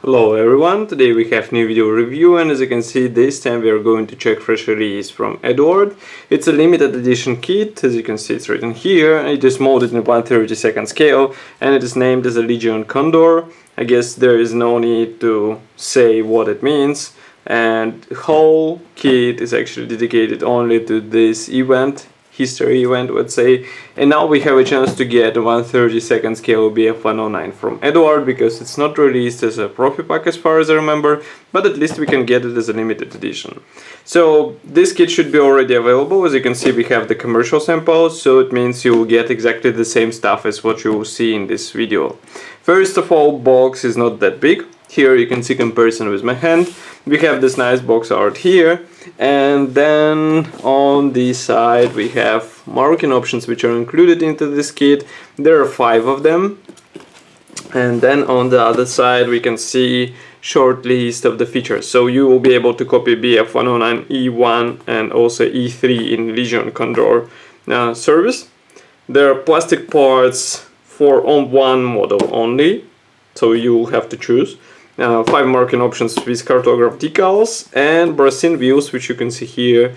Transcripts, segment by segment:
Hello everyone, today we have new video review, and as you can see this time we are going to check fresh release from Eduard. It's a limited edition kit, as you can see it's written here. It is molded in 1/32 scale and it is named as a Legion Condor. I guess there is no need to say what it means, and the whole kit is actually dedicated only to this event. History event, let's say, and now we have a chance to get a 1/32 scale BF109 from Eduard, because it's not released as a Profi pack as far as I remember, but at least we can get it as a limited edition. So this kit should be already available. As you can see, we have the commercial samples, so it means you will get exactly the same stuff as what you will see in this video. First of all, box is not that big. Here you can see comparison with my hand. We have this nice box art here, and then on the side we have marking options which are included into this kit. There are 5 of them, and then on the other side we can see short list of the features. So you will be able to copy BF109 E1 and also E3 in Legion Condor service. There are plastic parts for on one model only, so you will have to choose. 5 marking options with cartograph decals and Resin views, which you can see here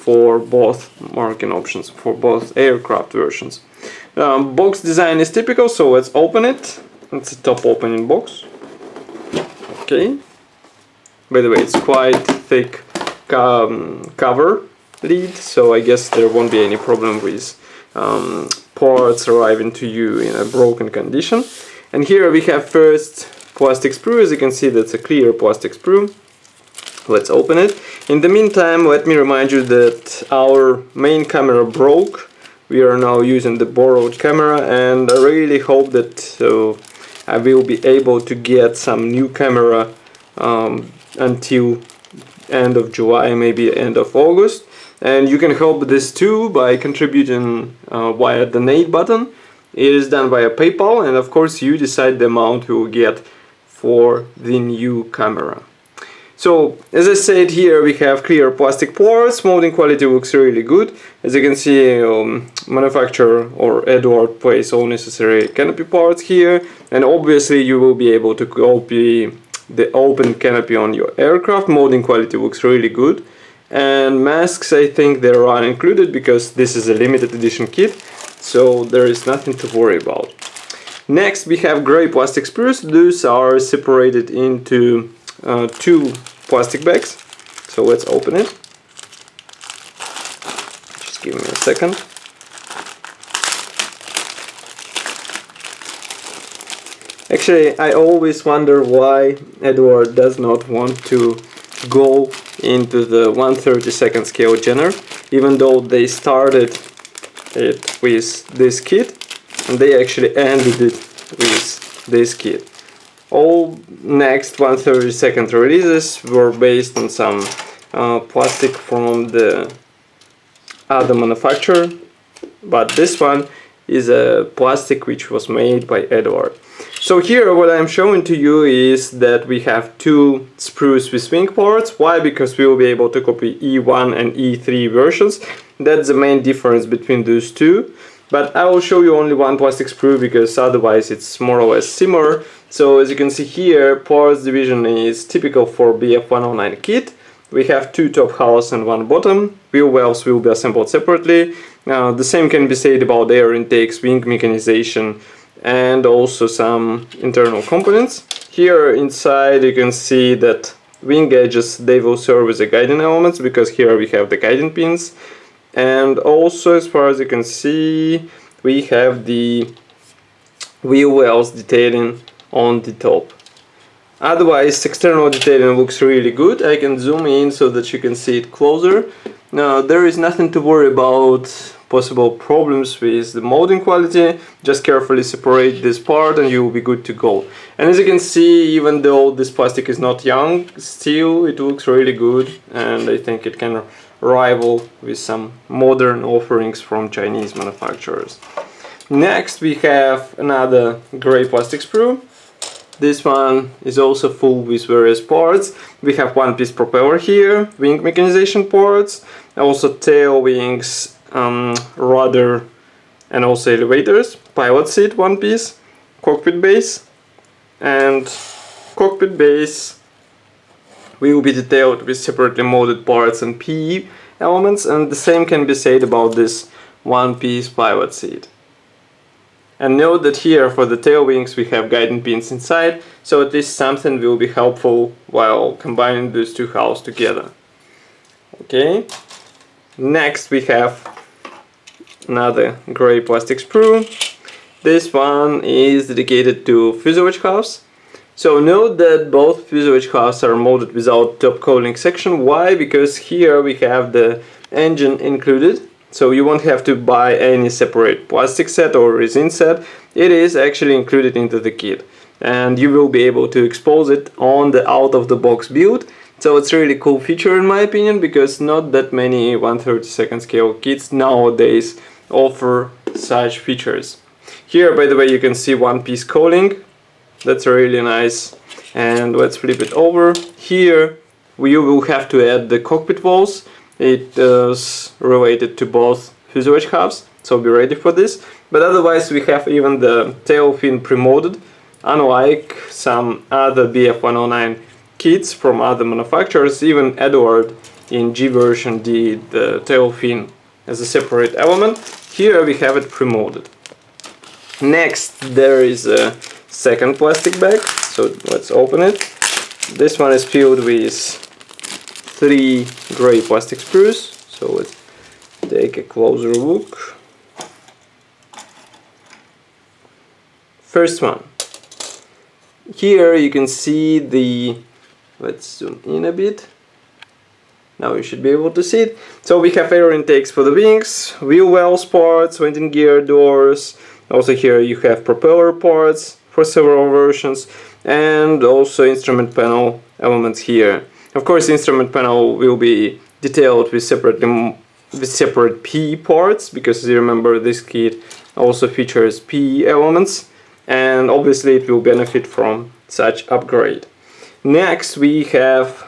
for both marking options, for both aircraft versions. Box design is typical, so let's open it. It's a top opening box. Okay. By the way, it's quite thick cover lid, so I guess there won't be any problem with parts arriving to you in a broken condition. And here we have first plastic sprue. As you can see, that's a clear plastic sprue. Let's open it. In the meantime, let me remind you that our main camera broke. We are now using the borrowed camera, and I really hope that I will be able to get some new camera until end of July, maybe end of August. And you can help this too by contributing via donate button. It is done via PayPal, and of course you decide the amount you will get for the new camera. So as I said, here we have clear plastic parts. Molding quality looks really good. As you can see, manufacturer or Eduard place all necessary canopy parts here, and obviously you will be able to copy the open canopy on your aircraft. Molding quality looks really good, and masks, I think they are included because this is a limited edition kit, so there is nothing to worry about. Next we have gray plastic sprues. These are separated into 2 plastic bags. So let's open it. Just give me a second. Actually, I always wonder why Eduard does not want to go into the 1/32 scale genre, even though they started it with this kit. And they actually ended it with this kit. All next 1/32 releases were based on some plastic from the other manufacturer, but this one is a plastic which was made by Eduard. So here what I'm showing to you is that we have 2 sprues with wing parts. Why? Because we will be able to copy E1 and E3 versions. That's the main difference between those two. But I will show you only 1 plastic sprue, because otherwise it's more or less similar. So as you can see here, parts division is typical for BF109 kit. We have 2 top hulls and 1 bottom. Wheel wells will be assembled separately. The same can be said about air intakes, wing mechanization, and also some internal components. Here inside you can see that wing edges, they will serve as the guiding elements, because here we have the guiding pins. And also, as far as you can see, we have the wheel wells detailing on the top. Otherwise, external detailing looks really good. I can zoom in so that you can see it closer. Now, there is nothing to worry about possible problems with the molding quality. Just carefully separate this part and you will be good to go. And as you can see, even though this plastic is not young, still it looks really good, and I think it can rival with some modern offerings from Chinese manufacturers. Next we have another gray plastic sprue. This one is also full with various parts. We have 1-piece propeller here, wing mechanization parts, also tail, wings, rudder, and also elevators, pilot seat 1 piece, cockpit base, and cockpit base will be detailed with separately molded parts and PE elements, and the same can be said about this one-piece pivot seat. And note that here for the tail wings we have guiding pins inside, so at least something will be helpful while combining these two hulls together. Okay, next we have another gray plastic sprue. This one is dedicated to fuselage halves. So note that both fuselage halves are molded without top cowling section. Why? Because here we have the engine included, so you won't have to buy any separate plastic set or resin set. It is actually included into the kit, and you will be able to expose it on the out-of-the-box build. So it's a really cool feature in my opinion, because not that many 1/32 scale kits nowadays offer such features. Here, by the way, you can see one-piece cowling. That's really nice. And let's flip it over. Here you will have to add the cockpit walls. It is related to both fuselage halves, so be ready for this. But otherwise we have even the tail fin pre-molded. Unlike some other BF109 kits from other manufacturers, even Eduard in G version did the tail fin as a separate element. Here we have it pre-molded. Next there is a second plastic bag, so let's open it. This one is filled with 3 gray plastic sprues, so let's take a closer look. First one. Here you can see the, let's zoom in a bit. Now you should be able to see it. So we have air intakes for the wings, wheel wells parts, landing gear doors. Also here you have propeller parts for several versions, and also instrument panel elements here. Of course, the instrument panel will be detailed with separate PE parts, because as you remember, this kit also features PE elements, and obviously it will benefit from such upgrade. Next we have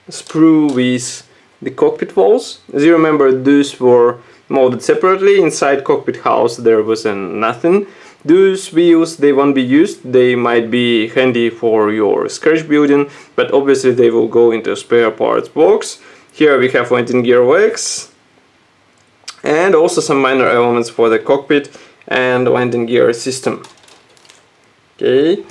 a sprue with the cockpit walls. As you remember, these were molded separately. Inside cockpit house there was nothing. Those wheels, they won't be used. They might be handy for your scratch building, but obviously they will go into a spare parts box. Here we have landing gear legs, and also some minor elements for the cockpit and landing gear system. Okay,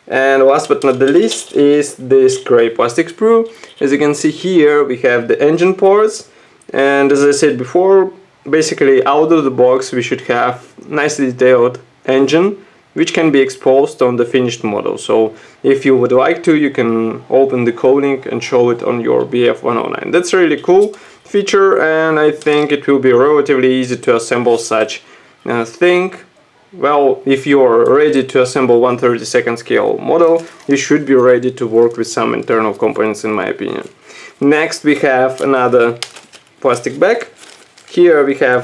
and last but not the least is this gray plastic sprue. As you can see here we have the engine parts, and as I said before, basically out of the box we should have nicely detailed engine, which can be exposed on the finished model. So if you would like to, you can open the cowling and show it on your BF109. That's a really cool feature, and I think it will be relatively easy to assemble such thing. Well, if you are ready to assemble 1/32 scale model, you should be ready to work with some internal components in my opinion. Next we have another plastic bag. Here we have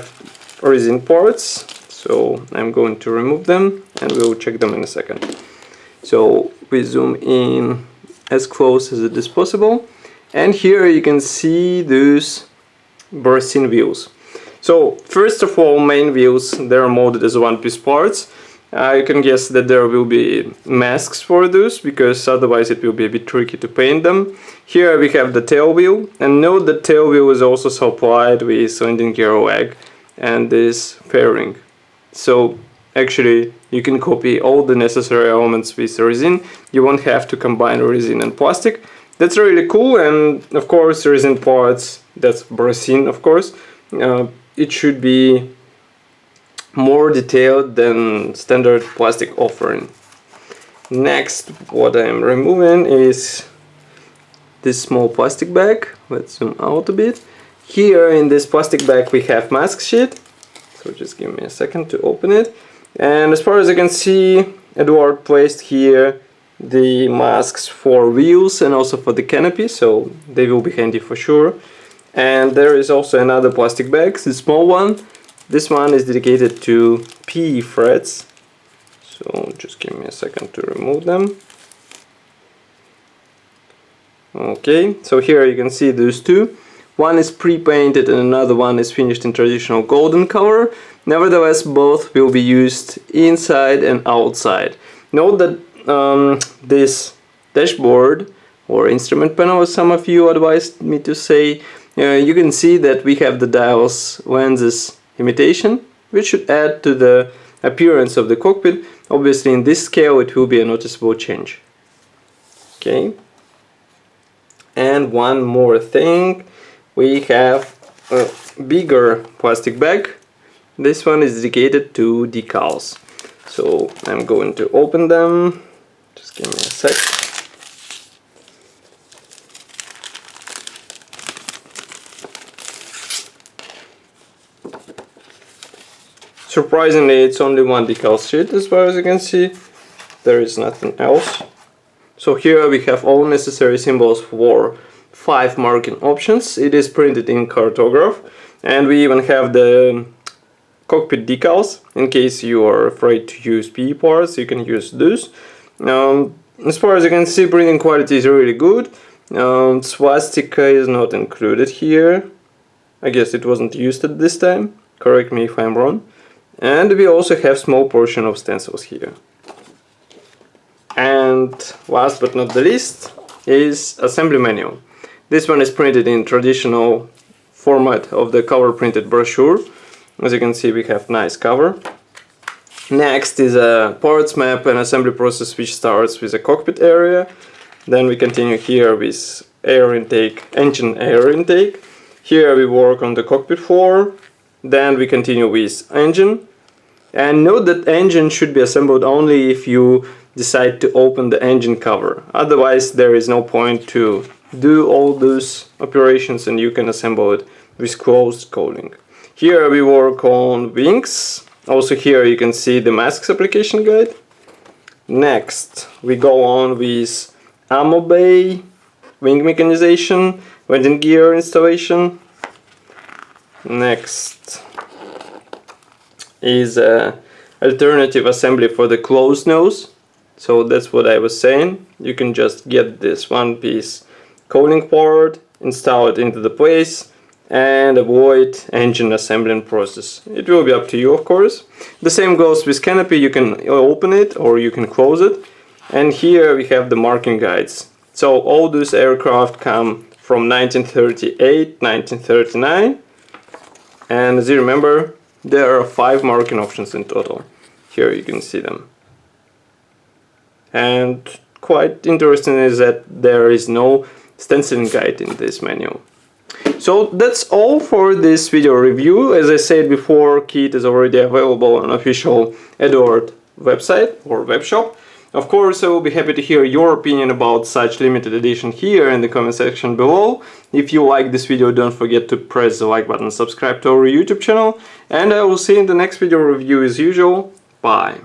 resin parts, so I'm going to remove them and we'll check them in a second. So we zoom in as close as it is possible, and here you can see those Resin wheels. So first of all, main wheels, they're molded as one-piece parts. You can guess that there will be masks for those, because otherwise it will be a bit tricky to paint them. Here we have the tail wheel, and note that tail wheel is also supplied with landing gear leg and this fairing. So actually you can copy all the necessary elements with resin. You won't have to combine resin and plastic. That's really cool, and of course resin parts, that's resin of course. It should be more detailed than standard plastic offering. Next, what I'm removing is this small plastic bag. Let's zoom out a bit. Here in this plastic bag we have mask sheet, so just give me a second to open it. And as far as I can see, Eduard placed here the masks for wheels and also for the canopy, so they will be handy for sure. And there is also another plastic bag, the small one. This one is dedicated to PE threads, so just give me a second to remove them. Okay, so here you can see those two. One is pre-painted and another one is finished in traditional golden color. Nevertheless, both will be used inside and outside. Note that this dashboard or instrument panel, as some of you advised me to say, you can see that we have the dials lenses imitation, which should add to the appearance of the cockpit. Obviously in this scale it will be a noticeable change. Okay. And one more thing, we have a bigger plastic bag. This one is dedicated to decals. So I'm going to open them. Just give me a sec. Surprisingly, it's only one decal sheet as far as you can see. There is nothing else. So here we have all necessary symbols for 5 marking options. It is printed in cartograph, and we even have the cockpit decals. In case you are afraid to use PE parts, you can use those. As far as you can see, printing quality is really good. Swastika is not included here. I guess it wasn't used at this time. Correct me if I'm wrong. And we also have small portion of stencils here. And last but not the least is assembly manual. This one is printed in traditional format of the cover printed brochure. As you can see, we have nice cover. Next is a parts map and assembly process, which starts with a cockpit area. Then we continue here with air intake, engine air intake. Here we work on the cockpit floor. Then we continue with engine. And note that engine should be assembled only if you decide to open the engine cover. Otherwise there is no point to do all those operations, and you can assemble it with closed coding. Here we work on wings. Also here you can see the masks application guide. Next we go on with ammo bay, wing mechanization, landing gear installation. Next is alternative assembly for the closed nose. So that's what I was saying. You can just get this one piece coding part, install it into the place, and avoid engine assembling process. It will be up to you, of course. The same goes with canopy. You can open it or you can close it. And here we have the marking guides. So all those aircraft come from 1938, 1939. And as you remember, there are 5 marking options in total. Here you can see them. And quite interesting is that there is no stenciling guide in this manual. So that's all for this video review. As I said before, kit is already available on official Eduard website or webshop. Of course, I will be happy to hear your opinion about such limited edition here in the comment section below. If you like this video, don't forget to press the like button, subscribe to our YouTube channel, and I will see you in the next video review as usual. Bye!